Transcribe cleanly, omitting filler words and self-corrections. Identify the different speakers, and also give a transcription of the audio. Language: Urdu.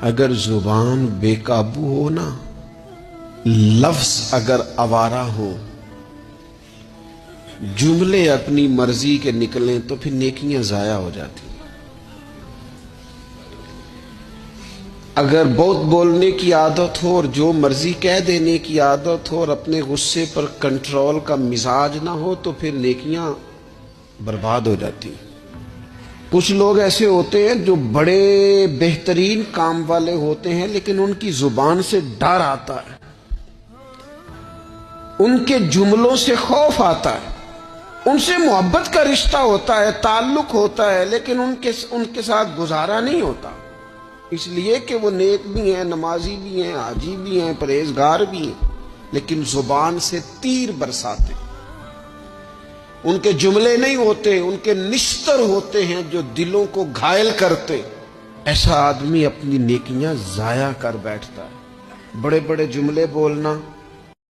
Speaker 1: اگر زبان بے قابو ہو نا، لفظ اگر آوارہ ہو، جملے اپنی مرضی کے نکلیں تو پھر نیکیاں ضائع ہو جاتی ہیں۔ اگر بہت بولنے کی عادت ہو اور جو مرضی کہہ دینے کی عادت ہو اور اپنے غصے پر کنٹرول کا مزاج نہ ہو تو پھر نیکیاں برباد ہو جاتی ہیں۔ کچھ لوگ ایسے ہوتے ہیں جو بڑے بہترین کام والے ہوتے ہیں لیکن ان کی زبان سے ڈر آتا ہے، ان کے جملوں سے خوف آتا ہے، ان سے محبت کا رشتہ ہوتا ہے، تعلق ہوتا ہے، لیکن ان کے ساتھ گزارا نہیں ہوتا، اس لیے کہ وہ نیک بھی ہیں، نمازی بھی ہیں، حاجی بھی ہیں، پرہیزگار بھی ہیں، لیکن زبان سے تیر برساتے ہیں۔ ان کے جملے نہیں ہوتے، ان کے نشتر ہوتے ہیں جو دلوں کو گھائل کرتے۔ ایسا آدمی اپنی نیکیاں ضائع کر بیٹھتا ہے۔ بڑے بڑے جملے بولنا،